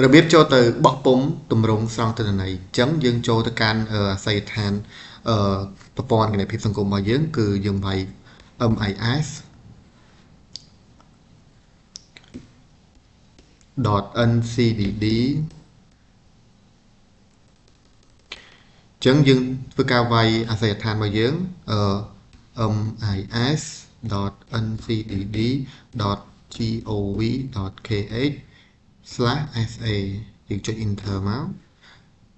របៀបចូលទៅបោះពុម្ពទម្រង់ស្រង់ទិន្នន័យអញ្ចឹងយើងចូលទៅកាន់អាស័យដ្ឋានប្រព័ន្ធគណិតភាពសង្គមរបស់យើងគឺយើងវាយ mis.ncdd អញ្ចឹងយើងធ្វើការវាយអាស័យដ្ឋានរបស់យើងmis.ncdd.gov.kh/sa យើងចុច enter មក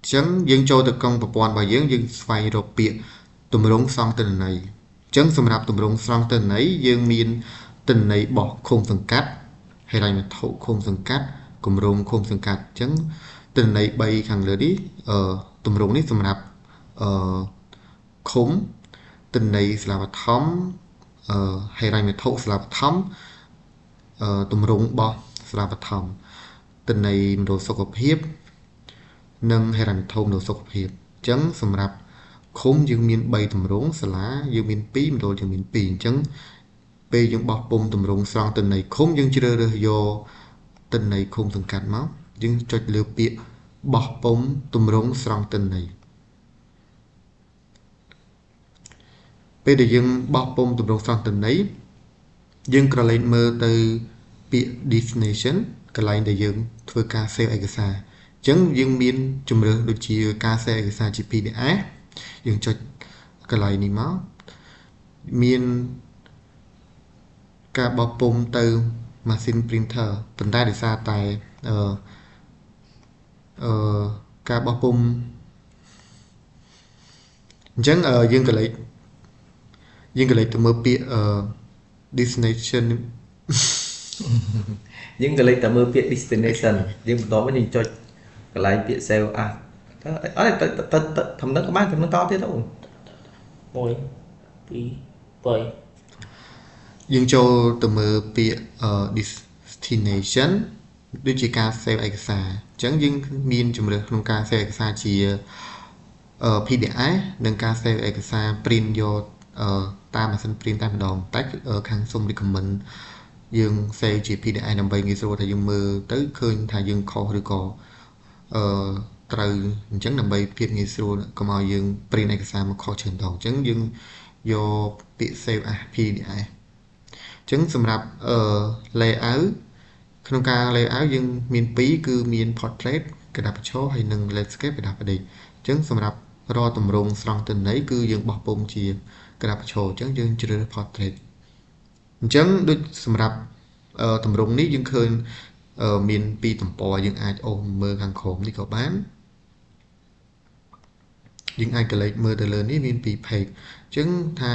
អញ្ចឹងយើងចូលទៅក្នុងប្រព័ន្ធរបស់យើងស្វែងរកពាក្យទម្រង់សងទិន្នន័យអញ្ចឹងសម្រាប់ទម្រង់ស្រង់ទិន្នន័យយើងមានទិន្នន័យបោះឃុំសង្កាត់ហិរញ្ញវត្ថុឃុំសង្កាត់គម្រោងឃុំសង្កាត់អញ្ចឹងទិន្នន័យ3ខាងលើនេះទម្រង់នេះសម្រាប់ឃុំទិន្នន័យស្លាបថំហិរញ្ញវត្ថុស្លាបថំទម្រង់បោះស្លាបថំទិន្នន័យមណ្ឌលសុខភាពនិងហិរញ្ញវត្ថុមណ្ឌលសុខភាពអញ្ចឹងសម្រាប់ឃុំយើងមាន3ទម្រង់សាលាយើងមាន2មណ្ឌលយើងមាន2អញ្ចឹងពេលយើងបោះពុម្ពទម្រង់ស្រង់ទិន្នន័យឃុំយើងជ្រើសរើសយកទិន្នន័យឃុំសង្កាត់មកយើងចុចលើពាក្យបោះពុម្ពទម្រង់ស្រង់ទិន្នន័យពេលដែលយើងបោះពុម្ពទម្រង់ស្រង់ទិន្នន័យយើងក្រឡេកមើលទៅពាក្យ destination កន្លែងដែលយើងធ្វើការ save ឯកសារអញ្ចឹងយើងមានជំរើសដូចជាការ save ឯកសារជា PDF យើងចុចកន្លែងនេះមកមានការបោះពុម្ពទៅ machine printer ប៉ុន្តែដោយសារតែការបោះពុម្ពអញ្ចឹងយើងកន្លែងទៅមើលពាក្យdestination យើងក៏លេខតែមើលពាក្យ destination យើងបន្តមកយើងចុចកន្លែងពាក្យ save as អត់ទៅធំនឹងក៏បានចំនួនតទៀតទៅ1 2 3យើងចូលទៅមើលពាក្យdestination ដូចជាការ save ឯកសារអញ្ចឹងយើងមានជំរើសក្នុងការ save ឯកសារជា PDF និងការ save ឯកសារ print យកតាមម៉ាស៊ីន print តែម្ដងតែខាងសូម recommend យើង save ជា PDF ដើម្បីងាយស្រួលថាយើងមើលទៅឃើញថាយើងខុសឬក៏ត្រូវអញ្ចឹងដើម្បីភាពងាយស្រួលកុំឲ្យយើង print ឯកសារមកខុសច្រើនដងអញ្ចឹងយើងយកពាក្យ save as PDF អញ្ចឹងសម្រាប់layout ក្នុងការ layout យើងមាន2គឺមាន portrait ក្រដាសបញ្ឈរហើយនិង landscape ក្រដាសផ្ដេកអញ្ចឹងសម្រាប់រាល់ទម្រង់ស្រង់ទិន្នន័យគឺយើងបោះពុម្ពជាក្រដាសបញ្ឈរអញ្ចឹងយើងជ្រើស portrait អញ្ចឹងដូចសម្រាប់ទម្រង់នេះយើងឃើញមាន2ទំព័រយើងអាចអូសមើលខាងក្រោមនេះក៏បានយើងអាចកលេចមើលទៅលើនេះមាន2 page អញ្ចឹងថា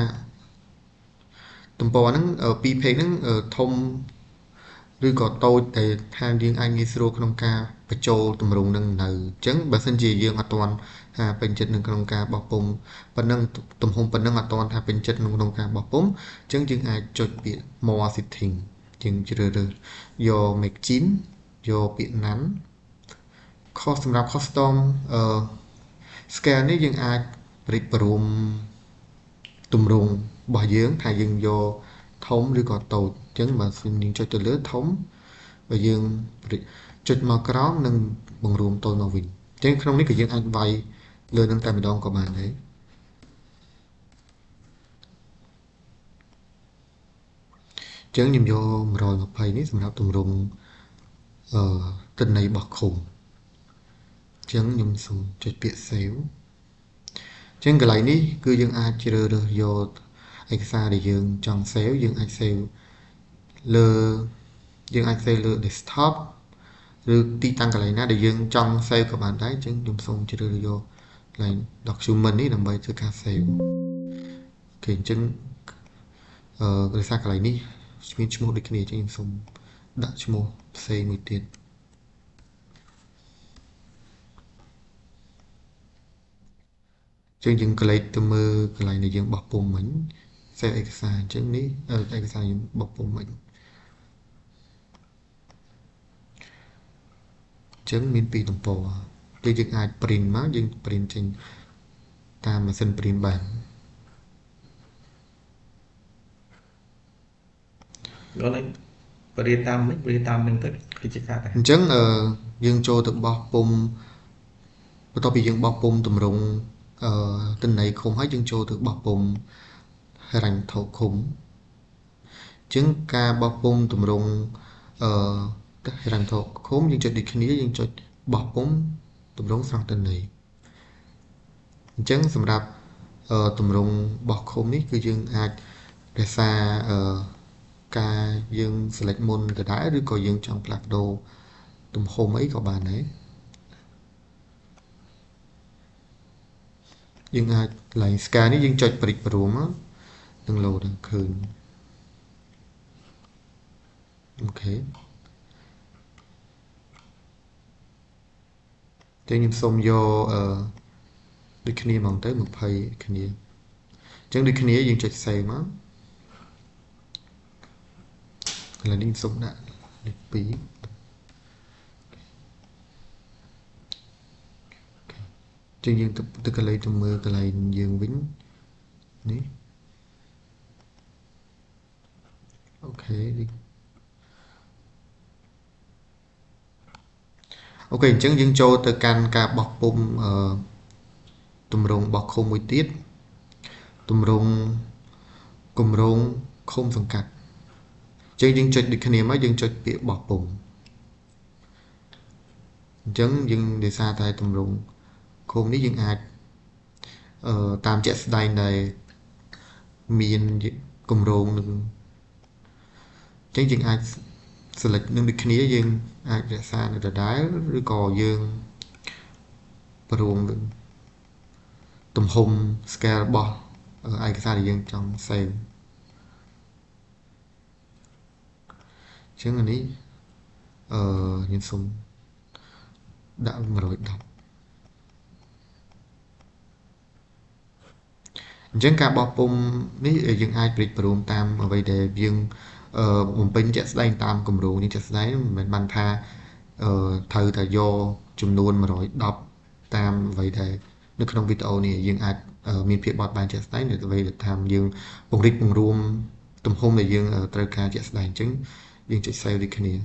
ទំព័រហ្នឹង2 page ហ្នឹងធំឬក៏តូចតែថាយើងអាចងាយស្រួលក្នុងការបញ្ចូលទម្រង់នឹងនៅអញ្ចឹងបើសិនជាយើងអត់ទាន់ថាពេញចិត្តនឹងក្នុងការបោះពុម្ពប៉ុណ្ណឹងទំហំប៉ុណ្ណឹងអត់ទាន់ថាពេញចិត្តក្នុងការបោះពុម្ពអញ្ចឹងយើងអាចចុចពាក្យ more setting យើងជ្រើសរើសយក margin យកពាក្យ none សម្រាប់ custom scale នេះយើងអាចប្រិចព្រមទម្រង់របស់យើងថាយើងយកធំឬក៏តូចអញ្ចឹងបើយើងចុចទៅលើធំបើយើងចុចមកក្រោមនឹងបង្រួមតូចមកវិញអញ្ចឹងក្នុងនេះក៏យើងអាចវាយលើនឹងតែម្ដងក៏បានដែរអញ្ចឹងខ្ញុំយក120នេះសម្រាប់ទម្រង់ទិន្នន័យរបស់ឃុំអញ្ចឹងខ្ញុំសូមចុចពាក្យ save អញ្ចឹងកន្លែងនេះគឺយើងអាចជ្រើសរើសយកឯកសារដែលយើងចង់ save យើងអាច save លើ desktop ឬទីតាំងកន្លែងណាដែលយើងចង់ save ក៏បានដែរអញ្ចឹងខ្ញុំសូមជ្រើសរើសយកកន្លែង document នេះដើម្បីធ្វើការ save អូខេអញ្ចឹងដោយសារកន្លែងនេះមានឈ្មោះដូចគ្នាអញ្ចឹងខ្ញុំសូមដាក់ឈ្មោះផ្សេងមួយទៀតអញ្ចឹងយើងក្លែកទៅមើលកន្លែងដែលយើងបោះពុម្ពមិញ save ឯកសារអញ្ចឹងនេះឯកសារយើងបោះពុម្ពមិញអញ្ចឹងមាន2ទំព័រពេលយើងអាច print មកយើង print ចេញតាមម៉ាស៊ីន print បានដល់ រៀនតាមមិនរៀនតាមនឹងទៅគឺជាការតែ អញ្ចឹងយើងចូលទៅបោះពុម្ពបន្ទាប់ពីយើងបោះពុម្ពទម្រង់ទិន្នន័យឃុំហើយយើងចូលទៅបោះពុម្ពហិរញ្ញវត្ថុឃុំអញ្ចឹងការបោះពុម្ពទម្រង់ហិរញ្ញវត្ថុឃុំយើងចុចដូចគ្នាយើងចុចបោះពុម្ពទម្រង់ស្រង់ទិន្នន័យអញ្ចឹងសម្រាប់ទម្រង់បោះឃុំនេះគឺយើងអាចរក្សាការយើង select មុនដដែលឬក៏យើងចង់ផ្លាស់ប្ដូរទំហំអីក៏បានដែរយើងអាច line scan នេះយើងចុចព្រិចព្រមនឹង load ឃើញអូខេតែខ្ញុំសូមយកដូចគ្នាហ្មងទៅ20គ្នាអញ្ចឹងដូចគ្នាយើងចុច save មកកន្លែងនេះសូមដាក់លេខ2ចឹងយើងទៅកន្លែងទៅមើលកន្លែងយើងវិញនេះអូខេអូខេអញ្ចឹងយើងចូលទៅកាន់ការបោះពុម្ពទម្រង់បោះឃុំមួយទៀតទម្រង់គម្រោងឃុំសង្កាត់អញ្ចឹងយើងចុចដូចគ្នាមកយើងចុចពាក្យបោះពុម្ពអញ្ចឹងយើងដោយសារតែទម្រង់ឃុំនេះយើងអាចតាមជាក់ស្ដែងដែលមានគម្រោងនឹងអញ្ចឹងយើងអាច select នឹងដូចគ្នាយើងអាចរក្សានៅដដែលឬក៏យើងព្រមទំហំ scale របស់ឯកសារដែលយើងចង់ save អញ្ចឹងអានេះខ្ញុំសូមដាក់110អញ្ចឹងការបោះពុម្ពនេះយើងអាចព្រិចព្រមតាមអ្វីដែលយើងបំពេញជាក់ស្ដែងតាមគម្រោងនេះជាក់ស្ដែងមិនមែនបានថាត្រូវតែយកចំនួន110តាមអ្វីដែលនៅក្នុងវីដេអូនេះយើងអាចមានភាពបត់បែនជាក់ស្ដែងនៅអ្វីដែលថាយើងពង្រីកពង្រួមទំហំដែលយើងត្រូវការជាក់ស្ដែងអញ្ចឹងយើងចុច save ដូចគ្នាអ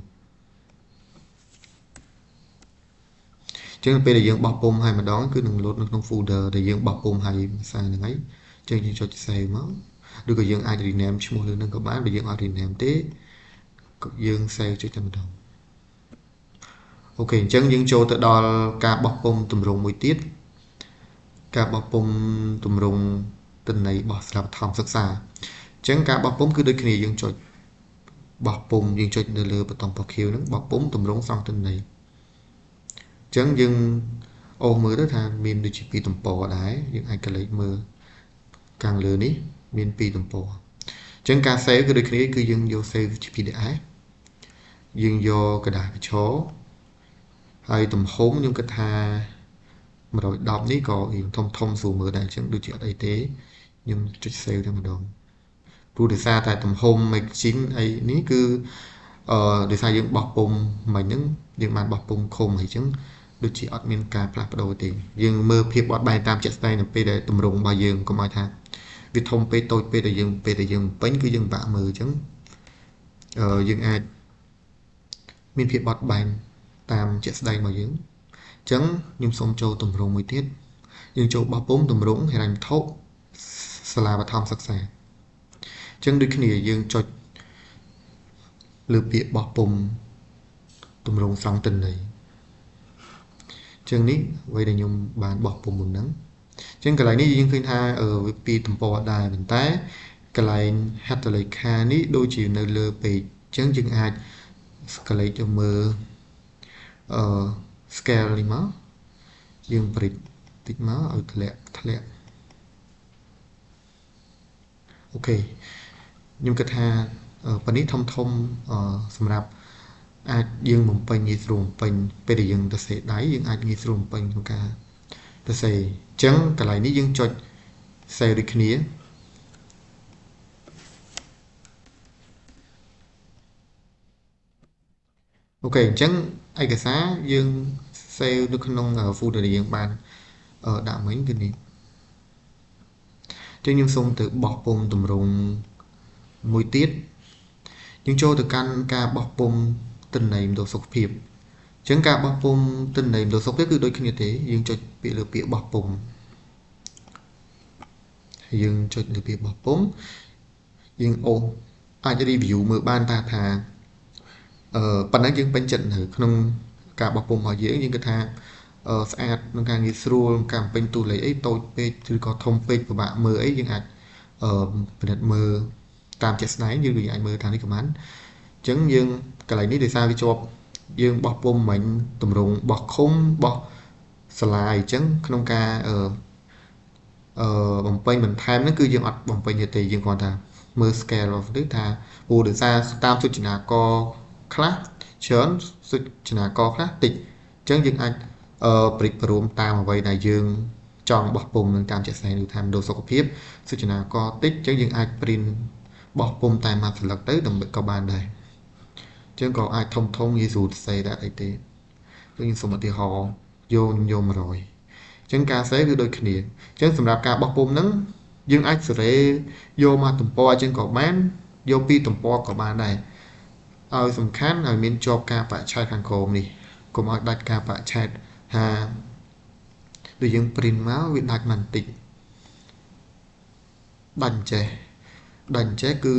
ញ្ចឹងពេលដែលយើងបោះពុម្ពហើយម្ដងគឺនឹង load នៅក្នុង folder ដែលយើងបោះពុម្ពហើយសារហ្នឹងហើយអញ្ចឹងយើងចុច save មកឬក៏យើងអាច rename ឈ្មោះលើនឹងក៏បានបើយើងអត់ rename ទេក៏យើង save ចុចតែម្ដងអូខេអញ្ចឹងយើងចូលទៅដល់ការបោះពុម្ពទម្រង់មួយទៀតការបោះពុម្ពទម្រង់ទិន្នន័យរបស់ស្រាប់បឋមសិក្សាអញ្ចឹងការបោះពុម្ពគឺដូចគ្នាយើងចុចបោះពុម្ពយើងចុចនៅលើប៊ូតុងពណ៌ខៀវហ្នឹងបោះពុម្ពទម្រង់ស្រង់ទិន្នន័យអញ្ចឹងយើងអូសមើលទៅថាមានដូចជា2ទំព័រដែរយើងអាចកលេចមើលខាងលើនេះមាន2ទំព័រអញ្ចឹងការ save គឺដូចគ្នាគឺយើងយក save ជា PDF យើងយកกระดาษបញ្ឈរហើយទំហំខ្ញុំគិតថា110នេះក៏ធំស្រួលមើលដែរអញ្ចឹងដូចជាអត់អីទេខ្ញុំចុច save តែម្ដងព្រោះដោយសារតែទំហំ magazine អីនេះគឺដោយសារយើងបោះពុម្ពមិញហ្នឹងយើងបានបោះពុម្ពឃុំអីចឹងដូចជាអត់មានការផ្លាស់ប្ដូរទេយើងមើលភាពបត់បែនតាមជាក់ស្ដែងនៅពេលដែលទម្រង់របស់យើងកុំឲ្យថាវាធំពេកតូចពេកដែលយើងពេលដែលយើងពេញគឺយើងបាក់មើលអញ្ចឹងយើងអាចមានភាពបត់បែនតាមជាក់ស្ដែងរបស់យើងអញ្ចឹងខ្ញុំសូមចូលទម្រង់មួយទៀតយើងចូលបោះពុម្ពទម្រង់ហិរញ្ញវត្ថុសាលាបឋមសិក្សាអញ្ចឹងដូចគ្នាយើងចុចលើពាក្យបោះពុម្ពទម្រង់ស្រង់ទិន្នន័យអញ្ចឹងនេះអ្វីដែលខ្ញុំបានបោះពុម្ពមុនហ្នឹងអញ្ចឹងកន្លែងនេះយើងឃើញថាវាពីរទំព័រដែរប៉ុន្តែកន្លែងហត្ថលេខានេះដូចជានៅលើពេកអញ្ចឹងយើងអាចកលេចទៅមើលscale នេះមកយើងព្រិចតិចមកឲ្យធ្លាក់អូខេខ្ញុំគិតថាប៉ានេះធំសម្រាប់អាចយើងបំពេញងាយស្រួលបំពេញពេលដែលយើងទៅសេដៃយើងអាចងាយស្រួលបំពេញក្នុងការទៅសេអញ្ចឹងកន្លែងនេះយើងចុចសេដូចគ្នាអូខេអញ្ចឹងឯកសារយើង save នៅក្នុង folder ដែលយើងបានដាក់មិញគឺនេះអញ្ចឹងខ្ញុំសូមទៅបោះពុម្ពទម្រង់មួយទៀត យើងចូលទៅកាន់ការបោះពុម្ពទិន្នន័យមណ្ឌលសុខភាពអញ្ចឹងការបោះពុម្ពទិន្នន័យមណ្ឌលសុខភាពគឺដូចគ្នាទេយើងចុចពាក្យលើពាក្យបោះពុម្ពយើងចុចលើពាក្យបោះពុម្ពយើងអូសអាច review មើលបានថាប៉ុណ្ណឹងយើងពេញចិត្តនៅក្នុងការបោះពុម្ពរបស់យើងគិតថាស្អាតក្នុងការងារស្រួលការពេញតួលេខអីតូចពេកឬក៏ធំពេកពិបាកមើលអីយើងអាចពិនិត្យមើលតាមជាក់ស្ដែងយើងអាចមើលថានេះកំបានអញ្ចឹងយើងកន្លែងនេះដោយសារវាជាប់យើងបោះពុម្ពមិញតម្រង់បោះឃុំបោះស្លាយអញ្ចឹងក្នុងការបំពេញបន្ថែមហ្នឹងគឺយើងអត់បំពេញទេយើងគ្រាន់តែមើល scale of នេះថាព្រោះដោយសារតាមសុចនាករខ្លះច្រើនសុចនាករខ្លះតិចអញ្ចឹងយើងអាចព្រិចព្រមតាមអ្វីដែលយើងចង់បោះពុម្ពនឹងតាមជាក់ស្ដែងឬថាមណ្ឌលសុខភាពសុចនាករតិចអញ្ចឹងយើងអាច print បោះពុម្ពតែមួយស្លឹកទៅដើម្បីក៏បានដែរអញ្ចឹងក៏អាចធំងាយស្រួលសេដែរអីទេយើងសូមឧទាហរណ៍យក100អញ្ចឹងការសេគឺដូចគ្នាអញ្ចឹងសម្រាប់ការបោះពុម្ពហ្នឹងយើងអាចសេរីយកមកទំព័រអញ្ចឹងក៏បានយកពីទំព័រក៏បានដែរឲ្យសំខាន់ឲ្យមានជាប់ការបច្ឆេទខាងក្រោមនេះកុំឲ្យដាច់ការបច្ឆេទថាដូចយើង print មកវាដាច់មកបន្តិចដាច់ចេះគឺ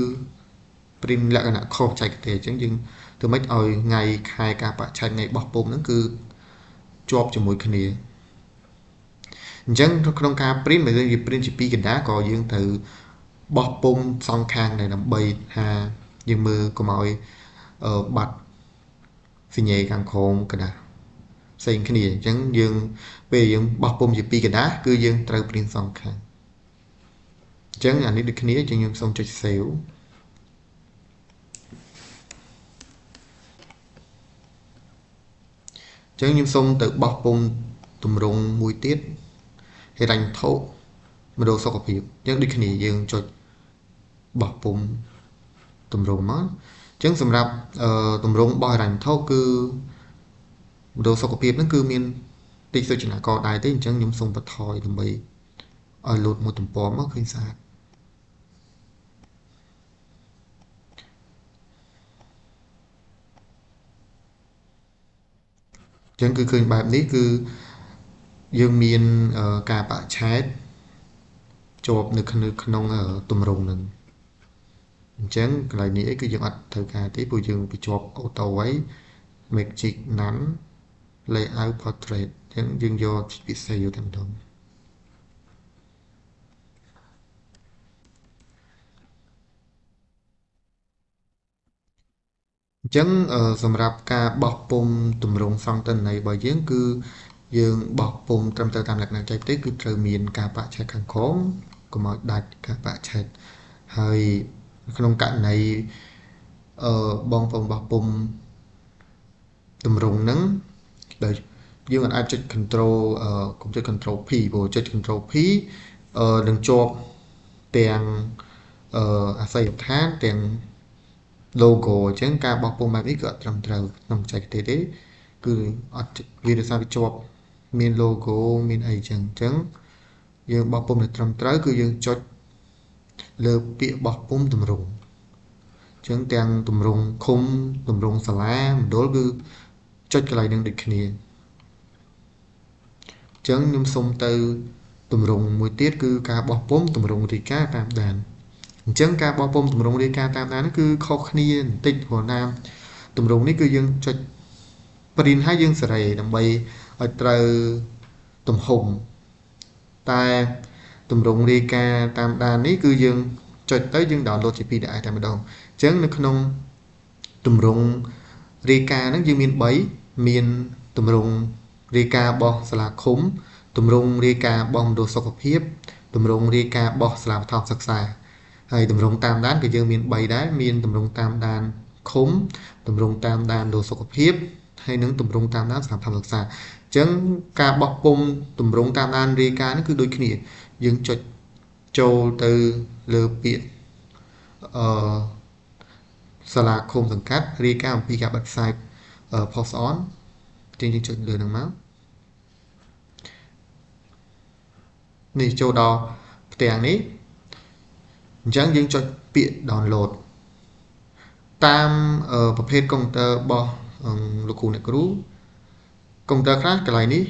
print លក្ខណៈខុសចែកទេអញ្ចឹងយើងធ្វើម៉េចឲ្យថ្ងៃខែការបច្ឆេទថ្ងៃបោះពុម្ពហ្នឹងគឺជាប់ជាមួយគ្នាអញ្ចឹងក្នុងការ print បើយើងនិយាយ print ជាពីរកណ្ដាលក៏យើងត្រូវបោះពុម្ពសងខាងដែរដើម្បីថាយើងមើលកុំឲ្យបាត់សញ្ញេខាងក្រោមកណ្ដាលផ្សេងគ្នាអញ្ចឹងយើងពេលយើងបោះពុម្ពជាពីរកណ្ដាលគឺយើងត្រូវ print សងខាងអញ្ចឹងអានេះដូចគ្នាអញ្ចឹងខ្ញុំសូមចុច save អញ្ចឹងខ្ញុំសូមទៅបោះពុម្ពទម្រង់មួយទៀតហិរញ្ញវត្ថុមណ្ឌលសុខភាពអញ្ចឹងដូចគ្នាយើងចុចបោះពុម្ពទម្រង់មកអញ្ចឹងសម្រាប់ទម្រង់របស់ហិរញ្ញវត្ថុគឺមណ្ឌលសុខភាពហ្នឹងគឺមានតិចសុចនាករដែរទេអញ្ចឹងខ្ញុំសូមបន្ថយដើម្បីឲ្យលោតមួយទំព័រមកឃើញស្អាតអញ្ចឹងគឺឃើញបែបនេះគឺយើងមានការបច្ឆេទជាប់នៅក្នុងទម្រង់ហ្នឹងអញ្ចឹងកន្លែងនេះអីគឺយើងអត់ត្រូវការទេព្រោះយើងបញ្ជាប់ auto ไว้ magic none layout portrait អញ្ចឹងយើងយកពិសេសយកតែម្ដងអញ្ចឹងសម្រាប់ការបោះពុម្ពទម្រង់សង្កត់ន័យរបស់យើងគឺយើងបោះពុម្ពត្រឹមត្រូវតាមលក្ខណៈចែកទេគឺត្រូវមានការបច្ឆេទខាងក្រោមកុំឲ្យដាច់ការបច្ឆេទហើយក្នុងករណីបងប្អូនបោះពុម្ពទម្រង់ហ្នឹងដោយយើងអាចចុច control កុំចុច control P ព្រោះចុច control P នឹងជាប់ទាំងអាសយដ្ឋានទាំង logo អញ្ចឹងការបោះពុម្ពបែបនេះគឺអត់ត្រឹមត្រូវក្នុងបច្ចេកទេសទេគឺអត់វាដោយសារវាជាប់មាន logo មានអីចឹងយើងបោះពុម្ពត្រឹមត្រូវគឺយើងចុចលើពាក្យបោះពុម្ពទម្រង់អញ្ចឹងទាំងទម្រង់ឃុំទម្រង់សាលាមណ្ឌលគឺចុចកន្លែងនឹងដូចគ្នាអញ្ចឹងខ្ញុំសុំទៅទម្រង់មួយទៀតគឺការបោះពុម្ពទម្រង់រាយការណ៍តាមដានអញ្ចឹងការបោះពុម្ពទម្រង់រាយការណ៍តាមដាននេះគឺខុសគ្នាបន្តិចព្រោះណាទម្រង់នេះគឺយើងចុច print ហើយយើងសេរីដើម្បីឲ្យត្រូវទំហំតែទម្រង់រាយការណ៍តាមដាននេះគឺយើងចុចទៅយើង download ជា PDF តែម្ដងអញ្ចឹងនៅក្នុងទម្រង់រាយការណ៍ហ្នឹងយើងមាន3មានទម្រង់រាយការណ៍របស់សាលាឃុំទម្រង់រាយការណ៍របស់មណ្ឌលសុខភាពទម្រង់រាយការណ៍របស់សាលាបឋមសិក្សាហើយទម្រង់តាមដានក៏យើងមាន3ដែរមានទម្រង់តាមដានឃុំទម្រង់តាមដានមណ្ឌលសុខភាពហើយនឹងទម្រង់តាមដានសាលាបឋមសិក្សាអញ្ចឹងការបោះពុម្ពទម្រង់តាមដានរាយការណ៍នេះគឺដូចគ្នាយើងចុចចូលទៅលើពាក្យសាលាឃុំសង្កាត់រាយការណ៍អំពីការបិទផ្សាយ post on យើងចុចលើហ្នឹងមកនេះចូលដល់ផ្ទាំងនេះអញ្ចឹងយើងចុចពាក្យ download តាមប្រភេទកុំព្យូទ័ររបស់លោកគ្រូអ្នកគ្រូកុំព្យូទ័រខ្លះកន្លែងនេះ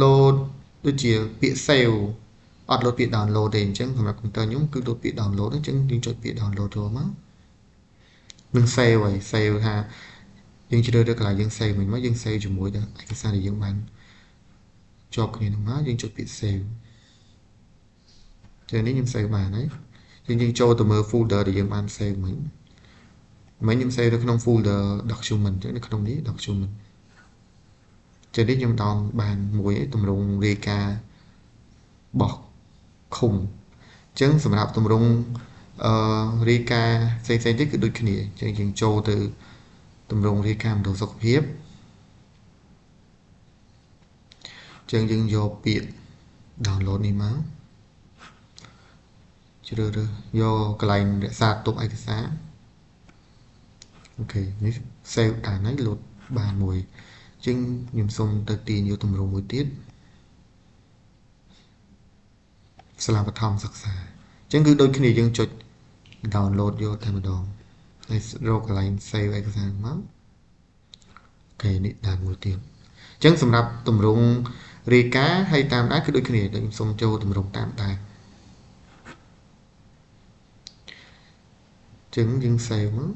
load ដូចជាពាក្យ save អត់ load ពាក្យ download ទេអញ្ចឹងសម្រាប់កុំព្យូទ័រខ្ញុំគឺ load ពាក្យ download អញ្ចឹងយើងចុចពាក្យ download ចូលមកនឹង save ហើយ save ថាយើងជ្រើសរើសកន្លែងយើង save មិញមកយើង save ជាមួយនឹងឯកសារដែលយើងបានជាប់គ្នានឹងមកយើងចុចពាក្យ save ចឹងនេះខ្ញុំ save បានហើយយើងចូលទៅមើល folder ដែលយើងបាន save មិញខ្ញុំ save នៅក្នុង folder document ចឹងនៅក្នុងនេះ document ចឹងនេះខ្ញុំដោនបានមួយតម្រងរាយការណ៍របស់ឃុំចឹងសម្រាប់តម្រងរាយការណ៍ផ្សេងៗទៀតគឺដូចគ្នាចឹងយើងចូលទៅតម្រងរាយការណ៍មណ្ឌលសុខភាពចឹងយើងយកពាក្យ download នេះមកជ្រើសរើសយកកន្លែងរក្សាទុកឯកសារអូខេនេះ save បានហើយ load បានមួយចឹងខ្ញុំសូមទៅទាញយកតម្រងមួយទៀតសាលាបឋមសិក្សាចឹងគឺដូចគ្នាយើងចុច download យកតែម្ដងហើយរកកន្លែង save ឯកសារមកអូខេនេះបានមួយទៀតចឹងសម្រាប់តម្រងរាយការណ៍ហើយតាមដានគឺដូចគ្នាដូចខ្ញុំសូមចូលតម្រងតាមដានចឹងយើង save មក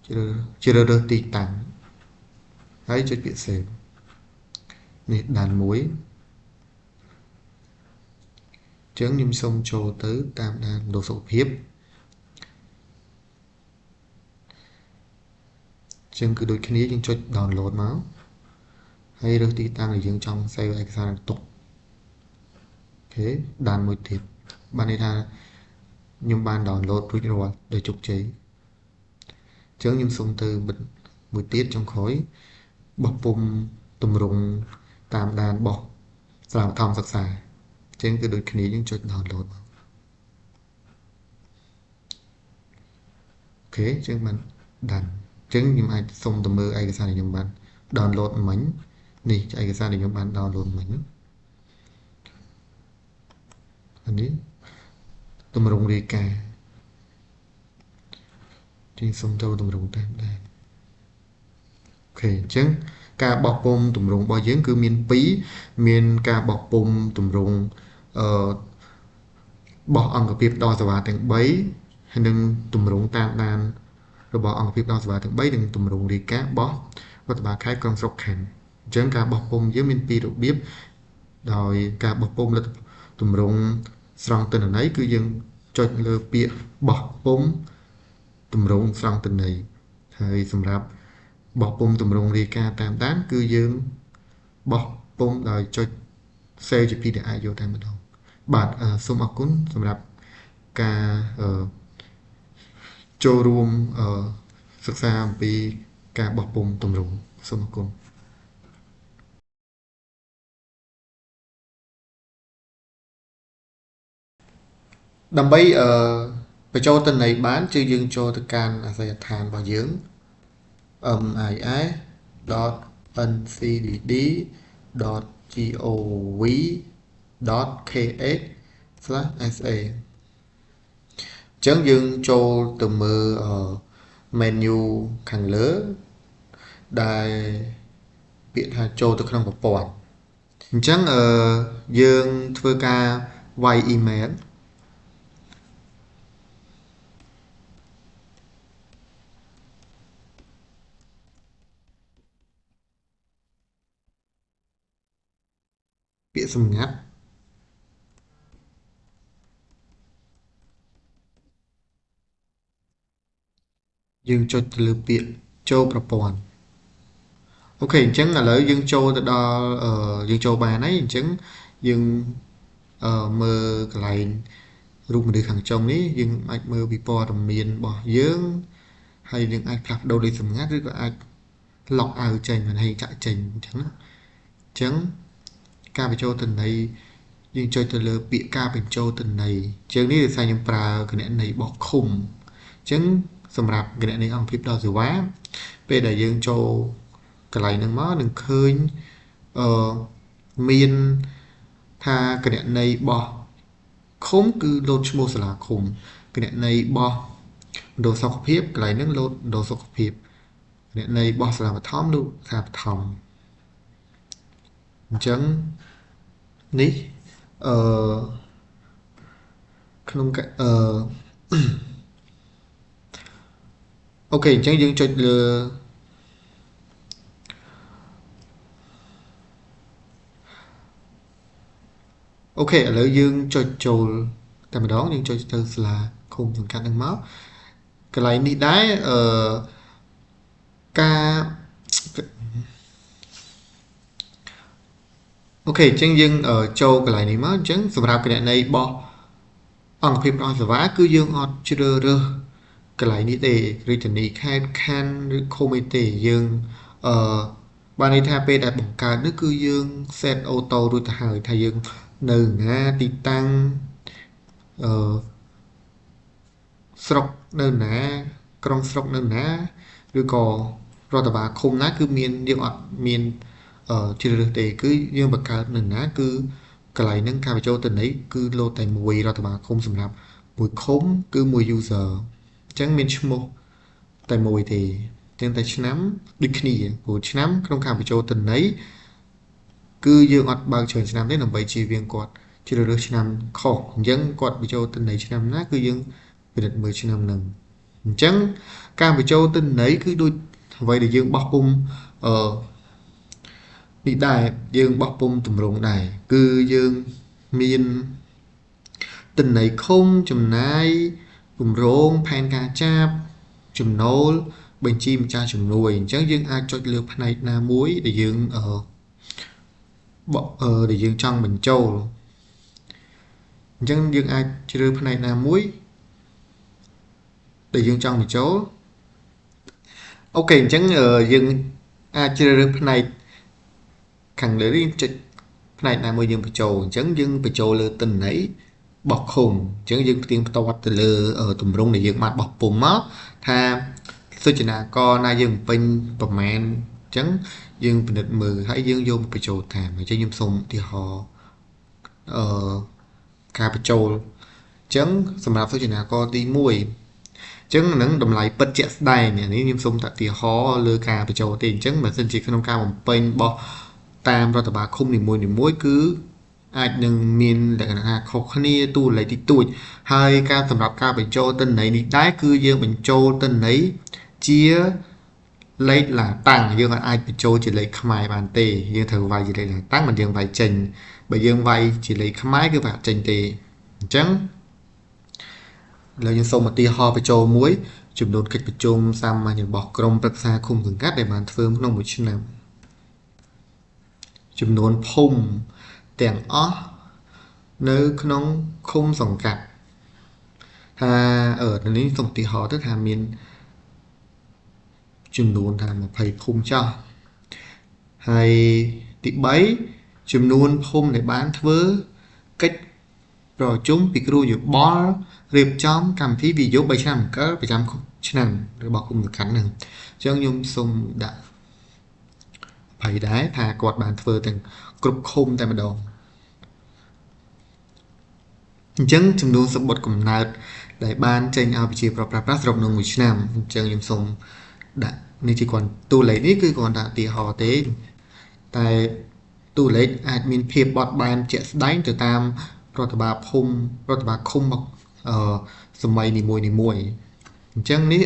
ជ្រើសរើសទីតាំងហើយចុចពាក្យ save នេះដានមួយចឹងខ្ញុំសូមចូលទៅតាមដានមណ្ឌលសុខភាពចឹងគឺដូចគ្នាយើងចុច download មកហើយរើសទីតាំងដែលយើងចង់ save ឯកសារទុកអូខេដានមួយទៀតបានន័យថាខ្ញុំបាន download រួចរាល់ដោយជោគជ័យចឹងខ្ញុំសូមទៅបិទមួយទៀតចុងក្រោយបោះពុំតម្រងតាមដានរបស់សាលាបឋមសិក្សាចឹងគឺដូចគ្នាយើងចុច download មកអូខេចឹងបានដានចឹងខ្ញុំអាចសុំទៅមើលឯកសារដែលខ្ញុំបាន download មិញនេះឯកសារដែលខ្ញុំបាន download មិញអានេះតម្រងរាយការណ៍ចឹងសូមចូលតម្រងតាមដានអូខេអញ្ចឹងការបោះពុម្ពតម្រងរបស់យើងគឺមាន2មានការបោះពុម្ពតម្រងបោះអង្គភាពដល់សេវាទាំង3ហើយនឹងតម្រងតាមដានរបស់អង្គភាពដល់សេវាទាំង3និងតម្រងរាយការណ៍របស់រដ្ឋបាលខេត្តក្រុងស្រុកខណ្ឌអញ្ចឹងការបោះពុម្ពយើងមាន2របៀបដោយការបោះពុម្ពលទ្ធតម្រងស្រង់ទិន្នន័យគឺយើងចុចលើពាក្យបោះពុម្ពតម្រងស្រង់ទិន្នន័យហើយសម្រាប់បោះពុម្ពតម្រងរាយការណ៍តាមដានគឺយើងបោះពុម្ពដោយចុច save ជា PDF យកតែម្ដងបាទសូមអរគុណសម្រាប់ការចូលរួមសិក្សាអំពីការបោះពុម្ពតម្រងសូមអរគុណដើម្បីបញ្ចូលទិន្នន័យបានគឺយើងចូលទៅកាន់អាសយដ្ឋានរបស់យើង mis.ncdd.gov.kh/sa អញ្ចឹងយើងចូលទៅមើលmenu ខាងលើដែលពាក្យថាចូលទៅក្នុងប្រព័ន្ធអញ្ចឹងយើងធ្វើការវាយ email ពាក្យសម្ងាត់យើងចុចទៅលើពាក្យចូលប្រព័ន្ធអូខេអញ្ចឹងឥឡូវយើងចូលទៅដល់យើងចូលបានហើយអញ្ចឹងយើងមើលកន្លែងរូបមនុស្សខាងចុងនេះយើងអាចមើលពីព័ត៌មានរបស់យើងហើយយើងអាចផ្លាស់ប្ដូរលេខសម្ងាត់ឬក៏អាច log out ចេញមិនឲ្យចាក់ចេញអញ្ចឹងការបញ្ចូលទិន្នន័យយើងចុចទៅលើពាក្យការបញ្ចូលទិន្នន័យជាងនេះដោយសារខ្ញុំប្រើគណនីរបស់ឃុំអញ្ចឹងសម្រាប់គណនីអង្គភាពដល់សេវាពេលដែលយើងចូលកន្លែងហ្នឹងមកនឹងឃើញមានថាគណនីរបស់ឃុំគឺលោតឈ្មោះសាលាឃុំគណនីរបស់ម đồសុខភាពកន្លែងហ្នឹងលោតđồសុខភាពអ្នកនៃបោះសាលាបឋមនោះសាលាបឋមអញ្ចឹងនេះអឺក្នុងអូខេអញ្ចឹងយើងចុចលើអូខេឥឡូវយើងចុចចូលតែម្ដងយើងចុចទៅសាលាឃុំសង្កាត់ហ្នឹងមកកន្លែងនេះដែរការអូខេអញ្ចឹងយើងចូលកន្លែងនេះមកអញ្ចឹងសម្រាប់គណនីបោះអង្គភាពផ្ដល់សេវាគឺយើងអត់ជ្រើសរើសកន្លែងនេះទេរាជធានីខេត្តខណ្ឌឬឃុំអីទេយើងបានន័យថាពេលដែលបង្កើតនេះគឺយើង set auto រួចទៅហើយថាយើងនៅណាទីតាំងស្រុកនៅណាក្រុងស្រុកនៅណាឬក៏រដ្ឋបាលឃុំណាគឺមានយើងអត់មានជ្រើសរើសទេគឺយើងបង្កើតនៅណាគឺកន្លែងហ្នឹងការបញ្ចូលទៅនេះគឺលោតតែមួយរដ្ឋបាលឃុំសម្រាប់មួយឃុំគឺមួយ user អញ្ចឹងមានឈ្មោះតែមួយទេទាំងតែឆ្នាំដូចគ្នាព្រោះឆ្នាំក្នុងការបញ្ចូលទៅនេះគឺយើងអត់បើកច្រើនឆ្នាំទេដើម្បីជៀសវាងគាត់ជ្រើសរើសឆ្នាំខុសអញ្ចឹងគាត់បញ្ចូលទៅនៃឆ្នាំណាគឺយើងពិនិត្យមើលឆ្នាំហ្នឹងអញ្ចឹងការបញ្ចូលទិន្នន័យគឺដូចអ្វីដែលយើងបោះពុំនេះដែរយើងបោះពុំតម្រងដែរគឺយើងមានទិន្នន័យឃុំចំណាយគម្រោងផែនការចាប់ចំណូលបញ្ជីម្ចាស់ជំនួយអញ្ចឹងយើងអាចចុចលើផ្នែកណាមួយដែលយើងដែលយើងចង់បញ្ចូលអញ្ចឹងយើងអាចជ្រើសផ្នែកណាមួយដែលយើងចង់បញ្ចូលអូខេអញ្ចឹងយើងអាចជ្រើសរើសផ្នែកខាងលើនេះចុចផ្នែកណាមួយយើងបញ្ចូលអញ្ចឹងយើងបញ្ចូលលើទិន្នន័យបោះឃុំអញ្ចឹងយើងផ្ទៀងផ្ទាត់ទៅលើទម្រង់ដែលយើងបានបោះពុំមកថាសូចនាករណាយើងពេញប្រមាណអញ្ចឹងយើងពិនិត្យមើលហើយយើងយកមកបញ្ចូលតាមអញ្ចឹងខ្ញុំសូមឧទាហរណ៍ការបញ្ចូលអញ្ចឹងសម្រាប់សូចនាករទី1អញ្ចឹងនឹងតម្លៃពិតជាក់ស្ដែងនេះខ្ញុំសូមតាក់ទាហរណ៍លើការបញ្ចូលទេអញ្ចឹងបើសិនជាក្នុងការបំពេញបោះតាមរដ្ឋបាលឃុំនីមួយៗគឺអាចនឹងមានលក្ខណៈថាខុសគ្នាតួលេខតិចតួចហើយការសម្រាប់ការបញ្ចូលទិន្នន័យនេះដែរគឺយើងបញ្ចូលទិន្នន័យជាលេខឡាតាំងយើងអាចបញ្ចូលជាលេខខ្មែរបានទេយើងត្រូវវាយជាលេខឡាតាំងមិនយើងវាយចេញបើយើងវាយជាលេខខ្មែរគឺវាចេញទេអញ្ចឹងឥឡូវយើងសូមឧទាហរណ៍បញ្ចូលមួយចំនួនកិច្ចប្រជុំសាមញ្ញរបស់ក្រុមប្រឹក្សាឃុំសង្កាត់ដែលបានធ្វើក្នុងមួយឆ្នាំចំនួនភូមិទាំងអស់នៅក្នុងឃុំសង្កាត់ថានេះសូមឧទាហរណ៍ទៅថាមានចំនួនថា20ភូមិចោះហើយទី3ចំនួនភូមិដែលបានធ្វើកិច្ចប្រជុំពិគ្រោះយោបល់រៀបចំកម្មវិធីវិនិយោគ3ឆ្នាំអង្គរប្រចាំឆ្នាំរបស់គុំសង្កាត់ហ្នឹងអញ្ចឹងខ្ញុំសូមដាក់ភ័យដែរថាគាត់បានធ្វើទាំងគ្រប់ឃុំតែម្ដងអញ្ចឹងចំនួនសម្បត្តិកំណើតដែលបានចេញឲ្យប្រជាប្រដ្ឋប្រើប្រាស់សរុបក្នុងមួយឆ្នាំអញ្ចឹងខ្ញុំសូមដាក់នេះជាគាត់តួលេខនេះគឺគាត់ដាក់ឧទាហរណ៍ទេតែតួលេខអាចមានភាពបត់បែនជាក់ស្ដែងទៅតាមរដ្ឋបាលភូមិរដ្ឋបាលឃុំសម័យនីមួយៗអញ្ចឹងនេះ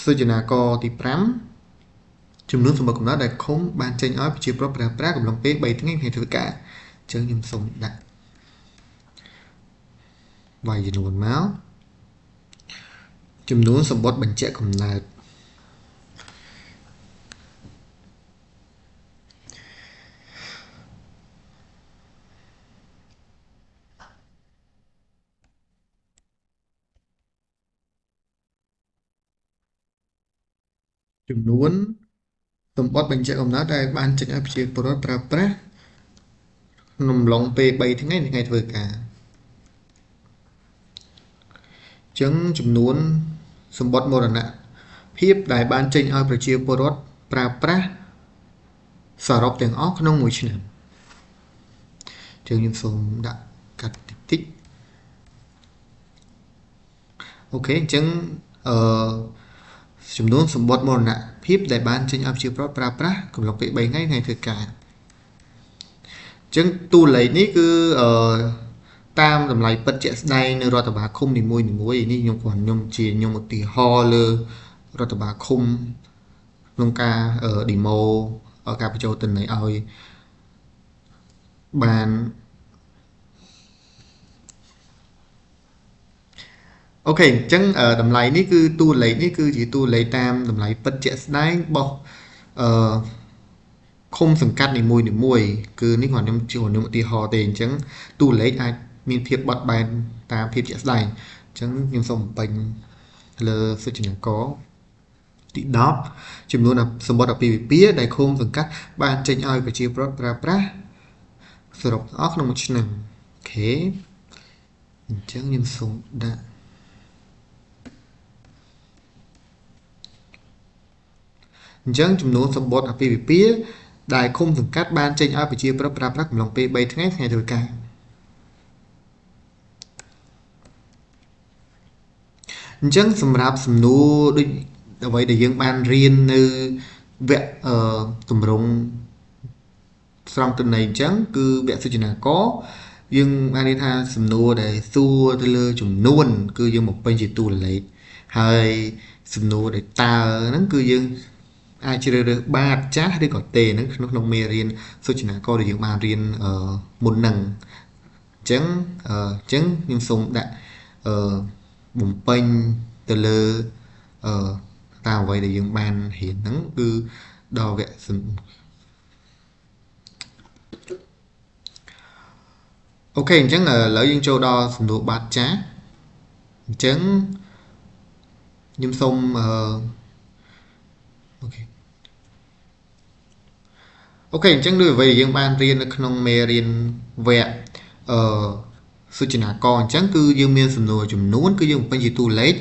សូចនាករទី5ចំនួនសម្បត្តិកំណត់ដែលឃុំបានចេញឲ្យប្រជាប្រដ្ឋប្រើប្រាស់កំឡុងពេល3ថ្ងៃក្នុងធ្វើការអញ្ចឹងខ្ញុំសូមដាក់វាយចំនួនមកចំនួនសម្បត្តិបញ្ជាក់កំណើតចំនួនសម្បត្តិបញ្ជាក់កំណើតដែលបានចេញឲ្យប្រជាពលរដ្ឋប្រើប្រាស់ក្នុងអំឡុងពេល3ថ្ងៃនៃថ្ងៃធ្វើការអញ្ចឹងចំនួនសម្បត្តិមរណភាពដែលបានចេញឲ្យប្រជាពលរដ្ឋប្រើប្រាស់សរុបទាំងអស់ក្នុងមួយឆ្នាំអញ្ចឹងខ្ញុំសូមដាក់កាត់តិច អូខេអញ្ចឹងអឺចំនួនសម្បត្តិមរណភាពដែលបានចេញឲ្យប្រជាពលរដ្ឋប្រើប្រាស់កំឡុងពេល3ថ្ងៃធ្វើការអញ្ចឹងតួលេខនេះគឺតាមតម្លៃពិតជាក់ស្ដែងនៅរដ្ឋបាលឃុំនីមួយៗនេះខ្ញុំជាឧទាហរណ៍លើរដ្ឋបាលឃុំក្នុងការ demo ការបញ្ចូលទិន្នន័យឲ្យបានអូខេអញ្ចឹងតម្លៃនេះគឺតួលេខនេះគឺជាតួលេខតាមតម្លៃពិតជាក់ស្ដែងរបស់អឺឃុំសង្កាត់នីមួយៗគឺនេះខ្ញុំឧទាហរណ៍ទេអញ្ចឹងតួលេខអាចមានភាពបត់បែនតាមភាពជាក់ស្ដែងអញ្ចឹងខ្ញុំសូមបំពេញលើសុចនាករទី10ចំនួនសម្បត្តិអាពាហ៍ពិពាហ៍ដែលឃុំសង្កាត់បានចេញឲ្យប្រជាពលរដ្ឋប្រើប្រាស់សរុបទាំងអស់ក្នុងមួយឆ្នាំអូខេអញ្ចឹងខ្ញុំសូមដាក់អញ្ចឹងចំនួនសម្បត្តិអាពាហ៍ពិពាហ៍ដែលឃុំសង្កាត់បានចេញឲ្យប្រជាពលរដ្ឋប្រើប្រាស់កំឡុងពេល3ថ្ងៃធ្វើការអញ្ចឹងសម្រាប់សំណួរដូចអ្វីដែលយើងបានរៀននៅវគ្គតម្រង់ស្រង់ទិន្នន័យអញ្ចឹងគឺវគ្គសុចនាករយើងបាននិយាយថាសំណួរដែលសួរទៅលើចំនួនគឺយើងបំពេញជាតួលេខហើយសំណួរដែលតើហ្នឹងគឺយើងអាចជ្រើសរើសបាទចាស់ឬក៏ទេហ្នឹងក្នុងមេរៀនសុចនាករដែលយើងបានរៀនមុនហ្នឹងអញ្ចឹងខ្ញុំសូមដាក់បំពេញទៅលើតាមអ្វីដែលយើងបានរៀនហ្នឹងគឺដល់វគ្គអូខេអញ្ចឹងឥឡូវយើងចូលដល់សំណួរបាទចាស់អញ្ចឹងខ្ញុំសូមអូខេអញ្ចឹងដូចអ្វីដែលយើងបានរៀននៅក្នុងមេរៀនវគ្គសុចនាករអញ្ចឹងគឺយើងមានសំណួរចំនួនគឺយើងបំពេញជាតួលេខ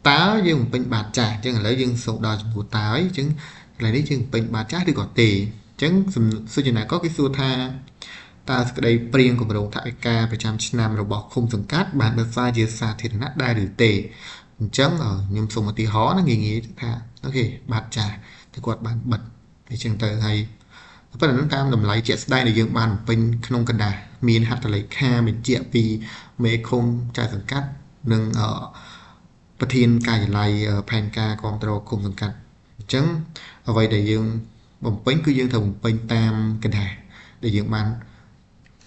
តើយើងបំពេញបាទចាស់អញ្ចឹងឥឡូវយើងសូមដល់ចំនួនតើហើយអញ្ចឹងកន្លែងនេះយើងបំពេញបាទចាស់ឬក៏ទេអញ្ចឹងសុចនាករគេសួរថាតើសេចក្តីព្រៀងគម្រោងថវិកាប្រចាំឆ្នាំរបស់ឃុំសង្កាត់បានបិទផ្សាយជាសាធារណៈដែរឬទេអញ្ចឹងខ្ញុំសូមឧទាហរណ៍ណាងាយៗថាអូខេបាទចាស់តែគាត់បានបិទអញ្ចឹងទៅហើយប៉ុន្តែតាមតម្លៃជាក់ស្ដែងដែលយើងបានបំពេញក្នុងกระดาษមានហត្ថលេខាបញ្ជាក់ពីមេឃុំចៅសង្កាត់និងប្រធានការិយាល័យផែនការគ្រប់គ្រងឃុំសង្កាត់អញ្ចឹងអ្វីដែលយើងបំពេញគឺយើងត្រូវបំពេញតាមកระดาษដែលយើងបាន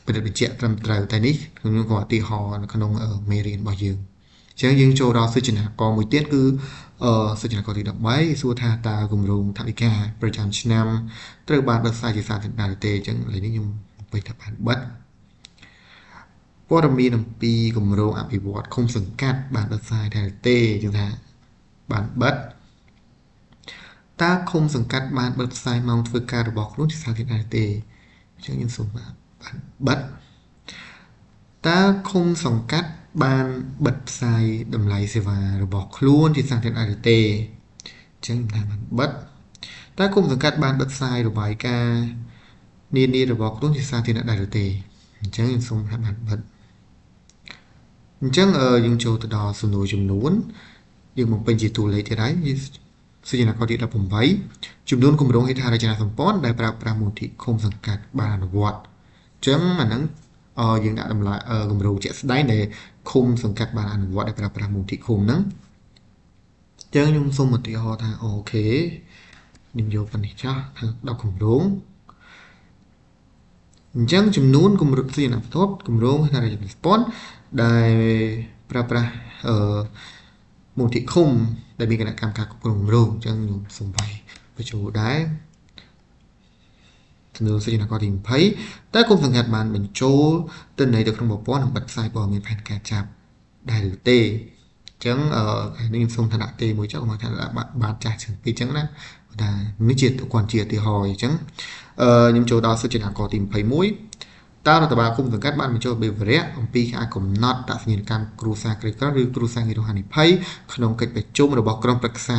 បញ្ជាក់ត្រឹមត្រូវតែនេះខ្ញុំក៏ឧទាហរណ៍នៅក្នុងមេរៀនរបស់យើងអញ្ចឹងយើងចូលដល់សុចនាករមួយទៀតគឺសុចនាករទី13សួរថាតើគម្រោងថវិកាប្រចាំឆ្នាំត្រូវបានបិទផ្សាយជាសាធារណៈឬទេអញ្ចឹងឥឡូវនេះខ្ញុំបញ្ជាក់ថាបានបិទព័ត៌មានអំពីគម្រោងអភិវឌ្ឍឃុំសង្កាត់បានបិទផ្សាយដែរទេអញ្ចឹងថាបានបិទតើឃុំសង្កាត់បានបិទផ្សាយម៉ោងធ្វើការរបស់ខ្លួនជាសាធារណៈទេអញ្ចឹងខ្ញុំសូមបានបិទតើឃុំសង្កាត់បានបិទផ្សាយតម្លៃសេវារបស់ខ្លួនជាសាធារណៈឬទេអញ្ចឹងថាបានបិទតើឃុំសង្កាត់បានបិទផ្សាយរបាយការណ៍នានារបស់ខ្លួនជាសាធារណៈដែរឬទេអញ្ចឹងខ្ញុំសូមថាបានបិទអញ្ចឹងយើងចូលទៅដល់សំណួរចំនួនយើងបំពេញជាតួលេខទៀតហើយសុចនាករទី18ចំនួនគម្រោងហេដ្ឋារចនាសម្ព័ន្ធដែលប្រើប្រាស់មូលនិធិឃុំសង្កាត់បានអនុវត្តអញ្ចឹងអាហ្នឹងយើងដាក់តម្លៃគម្រោងជាក់ស្ដែងដែលឃុំសង្កាត់បានអនុវត្តដែលប្រើប្រាស់មូលនិធិឃុំហ្នឹងអញ្ចឹងខ្ញុំសូមឧទាហរណ៍ថាអូខេខ្ញុំយកប៉ុណ្នេះចោះថាដល់គម្រោងអញ្ចឹងចំនួនគម្រោងសុចនាករគម្រោងហេដ្ឋារចនាសម្ព័ន្ធដែលប្រើប្រាស់មូលនិធិឃុំដែលមានគណៈកម្មការគ្រប់គ្រងគម្រោងអញ្ចឹងខ្ញុំសូមបញ្ចូលដែរសំណួរសុចនាករទី20តើគុំសង្កាត់បានបញ្ចូលទិន្នន័យទៅក្នុងប្រព័ន្ធនិងបិទផ្សាយព័ត៌មានផែនការចាប់ដែរឬទេអញ្ចឹងនេះខ្ញុំសូមឋានៈទេមួយចុះមកថាបាទចាស់ជាងពីរអញ្ចឹងណាថានេះជាគាត់ជាឧទាហរណ៍អញ្ចឹងខ្ញុំចូលដល់សុចនាករទី21តើរដ្ឋបាលគុំសង្កាត់បានបញ្ចូលបេវរៈអំពីការកំណត់ដាក់សញ្ញាកម្មគ្រួសារក្រីក្រឬគ្រួសារងាយរងហានិភ័យក្នុងកិច្ចប្រជុំរបស់ក្រុមប្រឹក្សា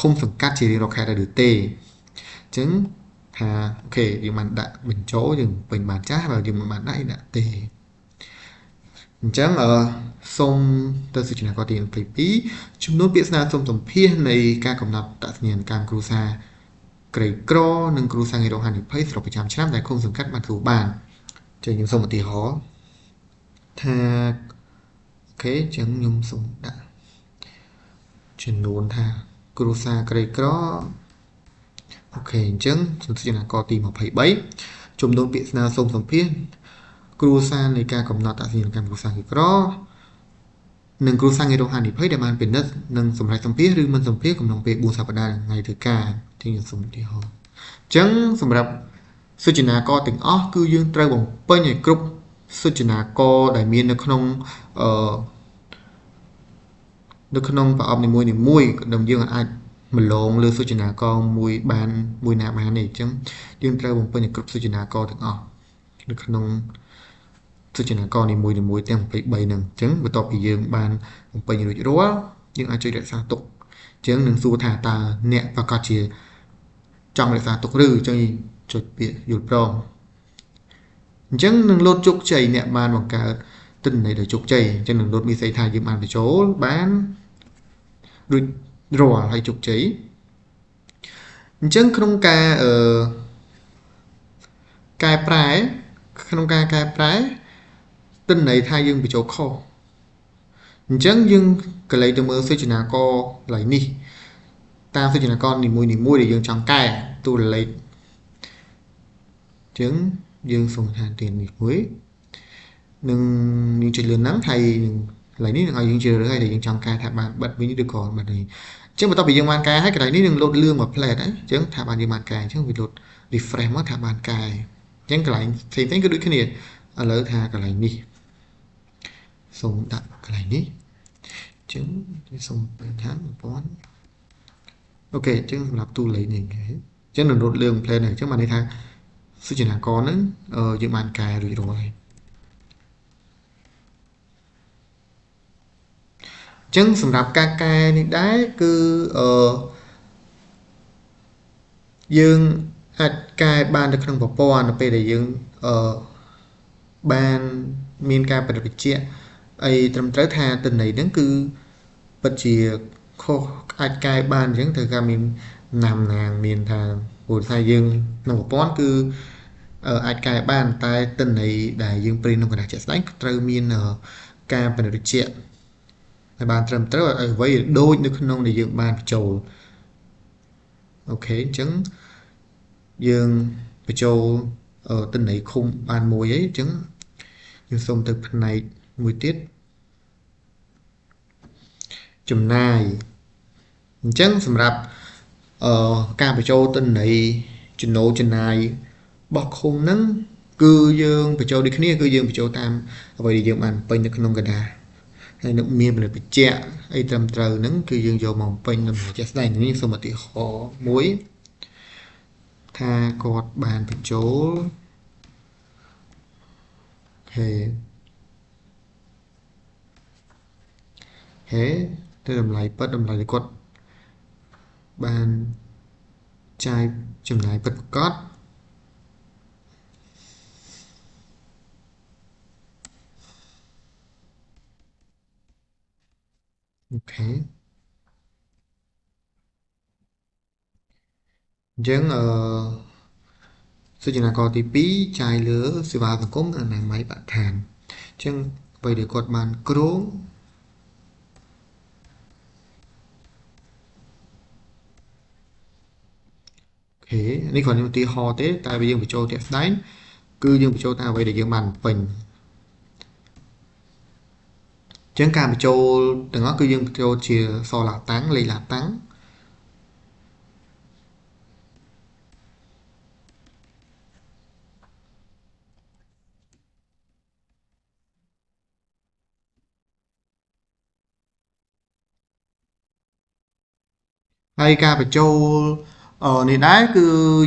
ឃុំសង្កាត់ជារៀងរាល់ខែដែរឬទេអញ្ចឹងថាអូខេយើងបានដាក់បញ្ចូលយើងពេញបានចាស់បើយើងមិនបានដាក់ទេ អញ្ចឹងសូមទៅសួរចំណាកទី22ចំនួនពាក្យស្នើសុំសម្ភាសនៃការកំណត់អត្តសញ្ញាណកម្មគ្រួសារក្រីក្រនិងគ្រួសារងាយរងហានិភ័យស្រុកប្រចាំឆ្នាំដែលឃុំសង្កាត់បានធ្វើបានចឹងខ្ញុំសូមឧទាហរណ៍ថាអូខេចឹងខ្ញុំសូមដាក់ចំនួនថាគ្រួសារក្រីក្រអូខេអញ្ចឹងសួរចំណាកទី23ចំនួនពាក្យស្នើសុំសម្ភាសគ្រួសារនៃការកំណត់អត្តសញ្ញាណកម្មគ្រួសារក្រីក្រនិងគ្រួសារងាយរងហានិភ័យដែលបានពិនិត្យនិងសម្រេចសម្ភាសឬមិនសម្ភាសក្នុងពេល4សប្តាហ៍ថ្ងៃធ្វើការទីខ្ញុំសូមឧទាហរណ៍អញ្ចឹងសម្រាប់សុចនាករទាំងអស់គឺយើងត្រូវបំពេញឲ្យគ្រប់សុចនាករដែលមាននៅក្នុងប្រអប់នីមួយៗដែលយើងអាចម្លងលើសុចនាករមួយបានមួយណាបានទេអញ្ចឹងយើងត្រូវបំពេញឲ្យគ្រប់សុចនាករទាំងអស់នៅក្នុងសុចនាករនីមួយៗទាំង23ហ្នឹងអញ្ចឹងបន្ទាប់ពីយើងបានបំពេញរួចរាល់យើងអាចចុចរក្សាទុកអញ្ចឹងនឹងសួរថាតើអ្នកប្រកាសជាចង់រក្សាទុកឬអញ្ចឹងចុចពាក្យយល់ព្រមអញ្ចឹងនឹងលោតជោគជ័យអ្នកបានបង្កើតទិន្នន័យដោយជោគជ័យអញ្ចឹងនឹងលោតមានន័យថាយើងបានបញ្ចូលបានរួចរាល់ហើយជោគជ័យអញ្ចឹងក្នុងការកែប្រែក្នុងការកែប្រែទិន្នន័យថាយើងបញ្ចូលខុសអញ្ចឹងយើងកន្លែងទៅមើលសុចនាករកន្លែងនេះតាមសុចនាករនីមួយៗដែលយើងចង់កែតួលេខអញ្ចឹងយើងសូមថាទីនេះមួយនឹងយើងចុចលឿនហ្នឹងហើយកន្លែងនេះនឹងឲ្យយើងជ្រើសរើសឲ្យដែលយើងចង់កែថាបានបិទវិញឬក៏បិទវិញអញ្ចឹងបន្ទាប់ពីយើងបានកែហើយកន្លែងនេះនឹងលោតលឿងមួយផ្លែតហ្នឹងអញ្ចឹងថាបានយើងបានកែអញ្ចឹងវាលោត refresh មកថាបានកែអញ្ចឹងកន្លែងផ្សេងៗគឺដូចគ្នាឥឡូវថាកន្លែងនេះសូមដាក់កន្លែងនេះអញ្ចឹងសូមបញ្ហា1000អូខេអញ្ចឹងសម្រាប់តួលេខនេះអញ្ចឹងនឹងលោតលឿងផ្លែតហ្នឹងអញ្ចឹងបានន័យថាសុចនាករហ្នឹងយើងបានកែរួចរាល់ហើយអញ្ចឹងសម្រាប់ការកែនេះដែរគឺយើងអាចកែបាននៅក្នុងប្រព័ន្ធនៅពេលដែលយើងបានមានការបរិបជាអីត្រឹមត្រូវថាទិន្នន័យហ្នឹងគឺពិតជាខុសអាចកែបានអញ្ចឹងត្រូវការមានណាំមានថាព្រោះថាយើងក្នុងប្រព័ន្ធគឺអាចកែបានតែទិន្នន័យដែលយើងព្រីនក្នុងกระดาษជាក់ស្ដែងត្រូវមានការបរិបជាឲ្យបានត្រឹមត្រូវឲ្យអ្វីដូចនៅក្នុងដែលយើងបានបញ្ចូលអូខេអញ្ចឹងយើងបញ្ចូលទិន្នន័យឃុំបានមួយអីអញ្ចឹងយើងសូមទៅផ្នែកមួយទៀតចំណាយអញ្ចឹងសម្រាប់ការបញ្ចូលទិន្នន័យចំណូលចំណាយរបស់ឃុំហ្នឹងគឺយើងបញ្ចូលដូចគ្នាគឺយើងបញ្ចូលតាមអ្វីដែលយើងបានពេញនៅក្នុងกระดาษហើយនឹងមានបរិបជាអីត្រឹមត្រូវហ្នឹងគឺយើងយកមកពេញនៅជាក់ស្ដែងនេះសូមឧទាហរណ៍មួយថាគាត់បានបញ្ចូលហេទៅតម្លៃពិតតម្លៃដែលគាត់បានចាយចំណាយពិតប្រាកដអូខេអញ្ចឹងសុចនាករទី2ចាយលើសេវាសង្គមនិងអនាម័យបរិស្ថានអញ្ចឹងអ្វីដែលគាត់បានគ្រោងអូខេនេះគ្រាន់តែឧទាហរណ៍ទេតែយើងបញ្ចូលជាក់ស្ដែងគឺយើងបញ្ចូលតាមអ្វីដែលយើងបានពេញអញ្ចឹងការបញ្ចូលទាំងអស់គឺយើងបញ្ចូលជាសឡាតាំងលេខឡាតាំងហើយការបញ្ចូលនេះដែរគឺ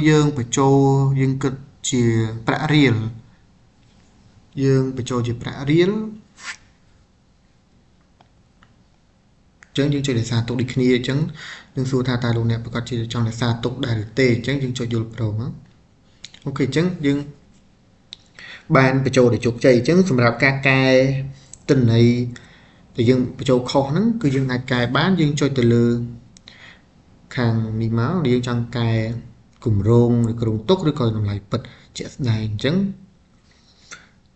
យើងបញ្ចូលយើងគិតជាប្រាក់រៀលយើងបញ្ចូលជាប្រាក់រៀលអញ្ចឹងយើងចុចរក្សាទុកដូចគ្នាអញ្ចឹងនឹងសួរថាតើលោកអ្នកប្រកាសជាចង់រក្សាទុកដែរឬទេអញ្ចឹងយើងចុចយល់ព្រមអូខេអញ្ចឹងយើងបានបញ្ចូលដោយជោគជ័យអញ្ចឹងសម្រាប់ការកែទ ទិន្នន័យដែលយើងបញ្ចូលខុសហ្នឹងគឺយើងអាចកែបានយើងចុចទៅលើខាងនេះមកយើងចង់កែគម្រោងឬគ្រោងទុកឬក៏តម្លៃពិតជាក់ស្ដែងអញ្ចឹង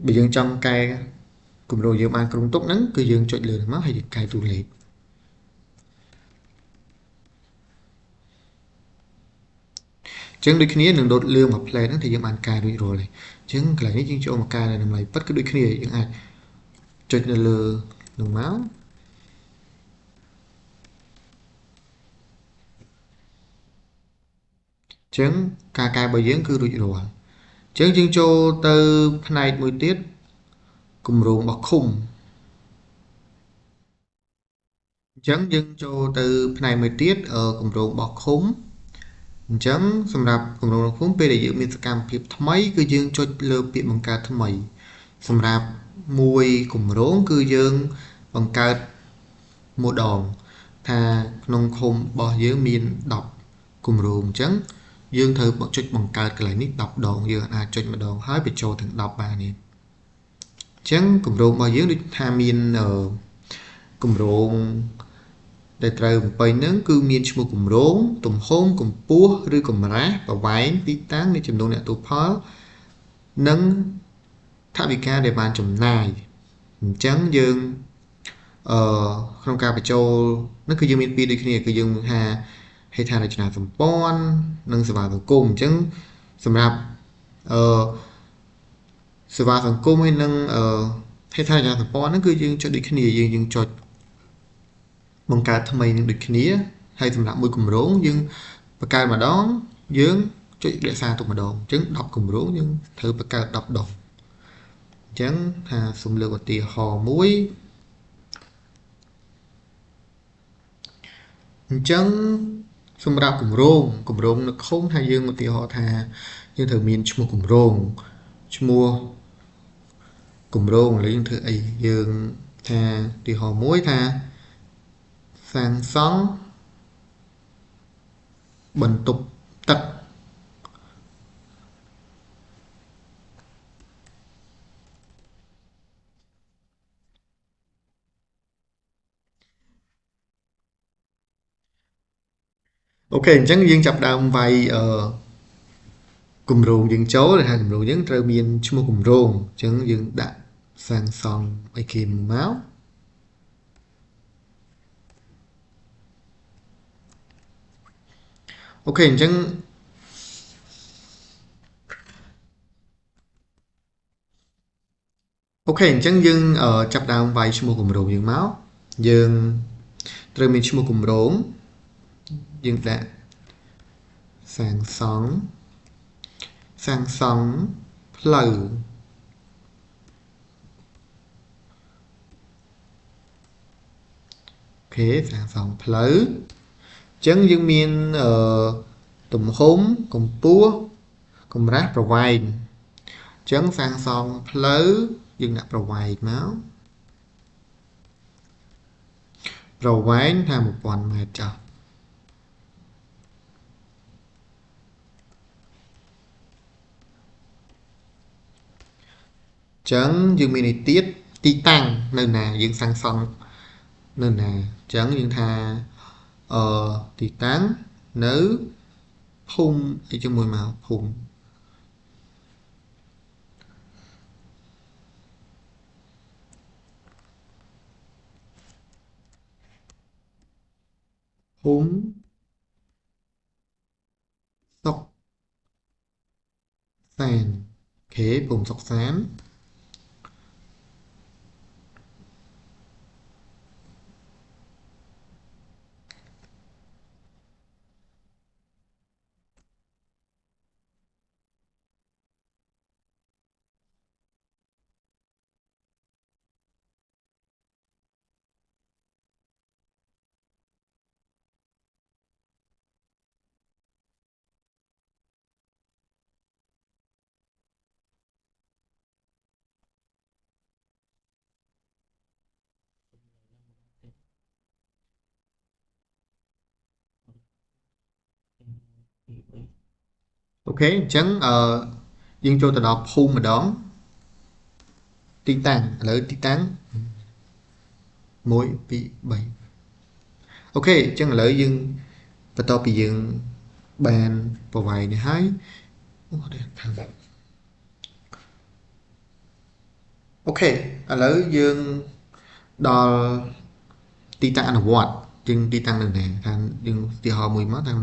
បើយើងចង់កែគម្រោងយើងបានគ្រោងទុកហ្នឹងគឺយើងចុចលើមកហើយយើងកែតួលេខចឹងដូចគ្នានឹងដូតលឿងមក plate ហ្នឹងthìយើងបានកែរួចរាល់ហើយចឹងកន្លែងនេះយើងចូលមកកែតម្លៃពិតគឺដូចគ្នាយើងអាចចុចនៅលើនឹងមកចឹងការកែរបស់យើងគឺរួចរាល់ចឹងយើងចូលទៅផ្នែកមួយទៀតគម្រោងរបស់ឃុំអញ្ចឹងយើងចូលទៅផ្នែកមួយទៀតគម្រោងរបស់ឃុំអញ្ចឹងសម្រាប់គម្រោងរបស់ឃុំពេលដែលយើងមានសកម្មភាពថ្មីគឺយើងចុចលើពាក្យបង្កើតថ្មីសម្រាប់មួយគម្រោងគឺយើងបង្កើតមួយដងថាក្នុងឃុំរបស់យើងមាន10គម្រោងអញ្ចឹងយើងត្រូវចុចបង្កើតកន្លែងនេះ10ដងយើងអាចចុចម្ដងហើយបញ្ចូលទាំង10បាននេះអញ្ចឹងគម្រោងរបស់យើងដូចថាមានគម្រោងដែលត្រូវបំពេញហ្នឹងគឺមានឈ្មោះគម្រោងទំហំកម្ពស់ឬកម្រាស់ប្រវែងទីតាំងនៃចំនួនអ្នកទូផលនិងថវិកាដែលបានចំណាយអញ្ចឹងយើងក្នុងការបញ្ចូលនោះគឺយើងមានពីរដូចគ្នាគឺយើងថាហេដ្ឋារចនាសម្ព័ន្ធនិងសេវាសង្គមអញ្ចឹងសម្រាប់សេវាសង្គមហើយនិងហេដ្ឋារចនាសម្ព័ន្ធហ្នឹងគឺយើងចុចដូចគ្នាយើងចុចបង្កើតថ្មីនឹងដូចគ្នាហើយសម្រាប់មួយគម្រោងយើងបង្កើតម្ដងយើងចុចរក្សាទុកម្ដងអញ្ចឹង10គម្រោងយើងត្រូវបង្កើត10ដងអញ្ចឹងថាសូមលើកឧទាហរណ៍មួយអញ្ចឹងសម្រាប់គម្រោងនៅឃុំថាយើងឧទាហរណ៍ថាយើងត្រូវមានឈ្មោះគម្រោងឈ្មោះគម្រោងឥឡូវយើងធ្វើអីយើងថាឧទាហរណ៍មួយថាសាងសង់បន្ទប់ទឹកអូខេអញ្ចឹងយើងចាប់ដើមវាយគម្រោងយើងចូលដែលថាគម្រោងយើងត្រូវមានឈ្មោះគម្រោងអញ្ចឹងយើងដាក់សាងសង់អីគេមកអូខេអញ្ចឹងយើងចាប់ដើមវាយឈ្មោះគម្រោងយើងមកយើងត្រូវមានឈ្មោះគម្រោងយើងដាក់សាងសង់ផ្លូវអូខេសាងសង់ផ្លូវអញ្ចឹងយើងមានទំហំកម្ពស់កម្រាស់ប្រវែងអញ្ចឹងសាងសង់ផ្លូវយើងដាក់ប្រវែងមកប្រវែងថា1000ម៉ែត្រចាស់ចឹងយើងមាននេះទៀតទីតាំងនៅណាយើងសាងសង់នៅណាចឹងយើងថាទីតាំងនៅភូមិអីជាមួយមកភូមិសុកសានអូខេភូមិសុកសានអូខេអញ្ចឹងយើងចូលទៅដល់ភូមិម្ដងទីតាំងឥឡូវទីតាំង 1 2 3 អូខេអញ្ចឹងឥឡូវយើងបន្ទាប់ពីយើងបានប្រវាយនេះហើយអូខាងអូខេឥឡូវយើងដល់ទីតាំងអនុវត្តយើងទីតាំងនៅណាថាយើងឧទាហរណ៍មួយមកថា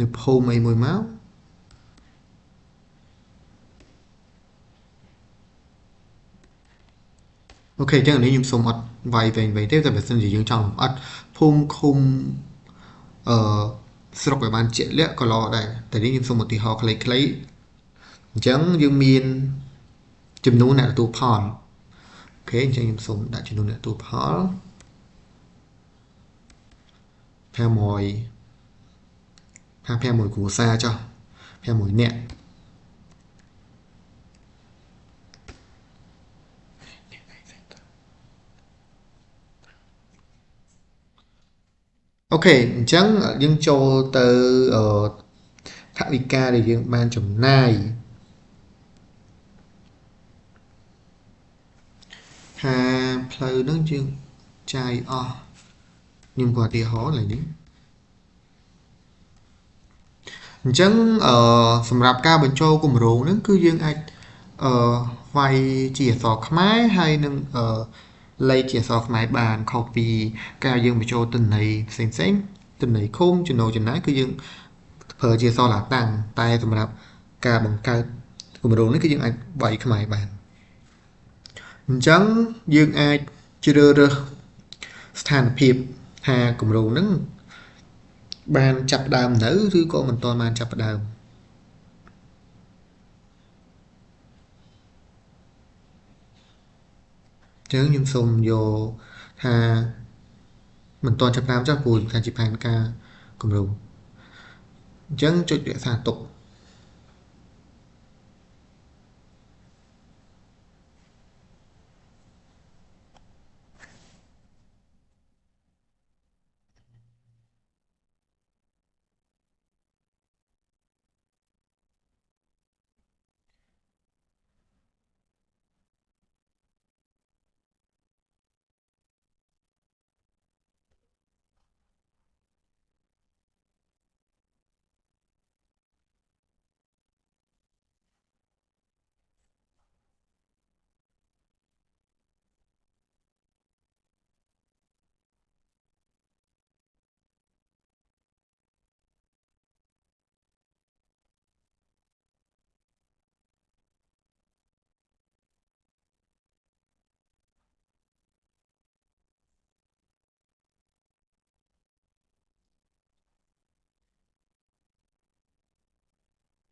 នៅភូមិអីមួយមកអូខេអញ្ចឹងនេះខ្ញុំសូមអត់វាយវែងទេតែបើសិនជាយើងចង់លម្អិតភូមិឃុំអឺស្រុកឲ្យបានជាក់លាក់ក៏ល្អដែរតែនេះខ្ញុំសូមឧទាហរណ៍ខ្លីៗអញ្ចឹងយើងមានចំនួនអ្នកទទួលផលអូខេអញ្ចឹងខ្ញុំសូមដាក់ចំនួនអ្នកទទួលផល500គ្រួសារចុះ500នាក់អូខេអញ្ចឹងយើងចូលទៅថវិកាដែលយើងបានចំណាយថាផ្លូវហ្នឹងយើងចាយអស់ខ្ញុំក៏ឧទាហរណ៍ឡើយនេះអញ្ចឹងសម្រាប់ការបញ្ចូលគម្រោងហ្នឹងគឺយើងអាចអឺវាយជាអក្សរខ្មែរហើយនឹងលេខជាអក្សរខ្មែរបានខុសពីការយើងបញ្ចូលទិន្នន័យផ្សេងទិន្នន័យឃុំចំណូលចំណាយគឺយើងប្រើជាអក្សរឡាតាំងតែសម្រាប់ការបង្កើតគម្រោងនេះគឺយើងអាចវាយខ្មែរបានអញ្ចឹងយើងអាចជ្រើសរើសស្ថានភាពថាគម្រោងហ្នឹងបានចាប់ផ្ដើមនៅឬក៏មិនទាន់បានចាប់ផ្ដើមអញ្ចឹងខ្ញុំសូមយកថាមិនទាន់ចាប់ផ្ដើមចុះព្រោះថាជាផែនការគម្រោងអញ្ចឹងចុចរក្សាទុក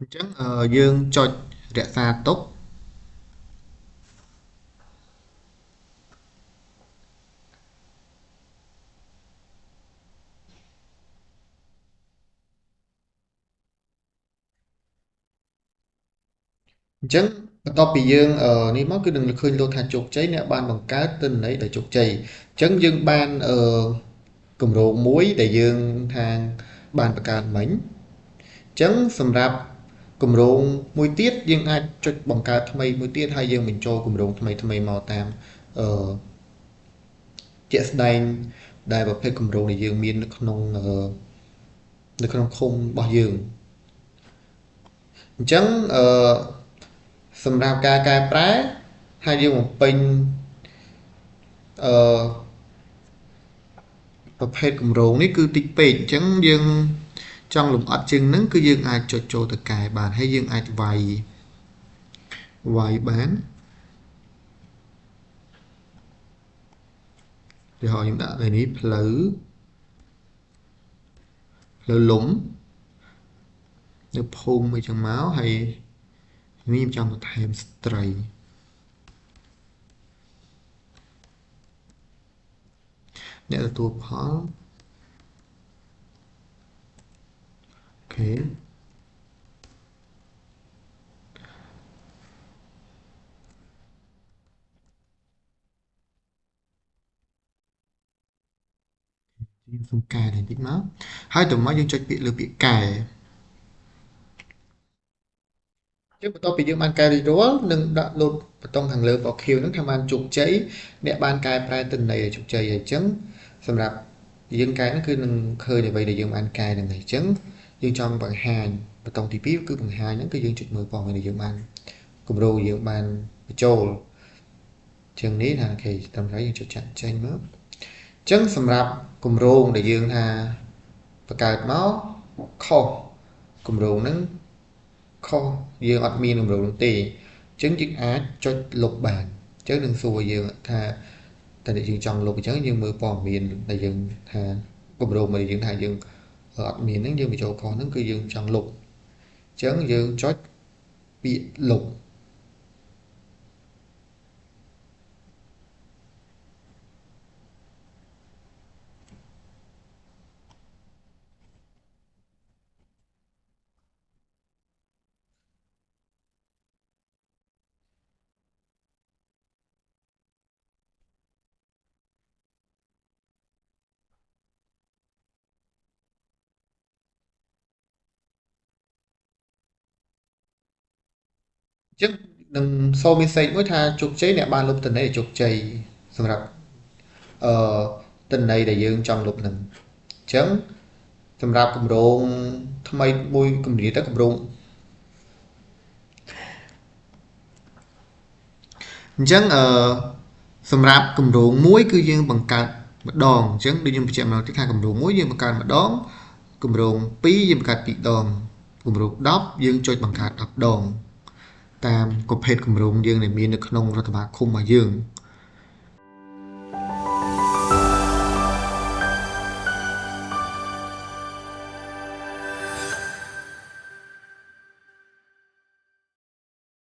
អញ្ចឹងយើងចុចរក្សាទុកអញ្ចឹងបន្ទាប់ពីយើងនេះមកគឺនឹងឃើញលោថាជោគជ័យអ្នកបានបង្កើតទិន្នន័យដោយជោគជ័យអញ្ចឹងយើងបានគម្រោងមួយដែលយើងខាងបានបង្កើតមិញអញ្ចឹងសម្រាប់គម្រោងមួយទៀតយើងអាចចុចបង្កើតថ្មីមួយទៀតហើយយើងបញ្ចូលគម្រោងថ្មីមកតាមអឺជាក់ស្ដែងដែលប្រភេទគម្រោងដែលយើងមាននៅក្នុងឃុំរបស់យើងអញ្ចឹងសម្រាប់ការកែប្រែហើយយើងបំពេញអឺប្រភេទគម្រោងនេះគឺតិចពេកអញ្ចឹងយើងចង់លម្អិតជាងហ្នឹងគឺយើងអាចចុចចូលទៅកែបានហើយយើងអាចវាយបានឧទាហរណ៍ខ្ញុំដាក់នេះផ្លូវលំនៅភូមិអីចឹងមកហើយនេះខ្ញុំចង់បន្ថែមស្ត្រីអ្នកទទួលផលអូខេយើងសុំកែបន្តិចមកហើយតើមកយើងចុចពាក្យលើពាក្យកែ chứបន្ទាប់ពីយើងបានកែរួចរាល់នឹងដាក់លោតបតុងខាងលើរបស់ Q ហ្នឹងថាបានជោគជ័យអ្នកបានកែប្រែទិន្នន័យឲ្យជោគជ័យហើយអញ្ចឹងសម្រាប់យើងកែហ្នឹងគឺនឹងឃើញអ្វីដែលយើងបានកែហ្នឹងហើយអញ្ចឹងយើងចង់បង្ហាញបតុងទី2គឺបង្ហាញហ្នឹងគឺយើងចុចមើលព័ត៌មានដែលយើងបានគម្រោងយើងបានបញ្ចូលជាងនេះថាអូខេត្រឹមត្រូវយើងចុចចាក់ចេញមកអញ្ចឹងសម្រាប់គម្រោងដែលយើងថាបង្កើតមកខុសគម្រោងហ្នឹងខុសយើងអត់មានគម្រោងនោះទេអញ្ចឹងយើងអាចចុចលុបបានអញ្ចឹងនឹងសួរយើងថាតែយើងចង់លុបអញ្ចឹងយើងមើលព័ត៌មានដែលយើងថាគម្រោងដែលយើងថាយើងអត់មានហ្នឹងយើងបញ្ចូលខុសហ្នឹងគឺយើងចង់លុបអញ្ចឹងយើងចុចពាក្យលុបអញ្ចឹងនឹងសូម message មួយថាជោគជ័យអ្នកបានលុបទិន្នន័យជោគជ័យសម្រាប់អឺទិន្នន័យដែលយើងចង់លុបហ្នឹងអញ្ចឹងសម្រាប់គម្រោងថ្មីមួយគំនិតទៅគម្រោងអញ្ចឹងសម្រាប់គម្រោងមួយគឺយើងបង្កើតម្ដងអញ្ចឹងដូចខ្ញុំបញ្ជាក់ម្ដងទៀតថាគម្រោងមួយយើងបង្កើតម្ដងគម្រោង2យើងបង្កើត2ដងគម្រោង10យើងចុចបង្កើត10ដងតាមប្រភេទគម្រោងយើងដែលមាននៅក្នុងរដ្ឋបាលឃុំរបស់យើង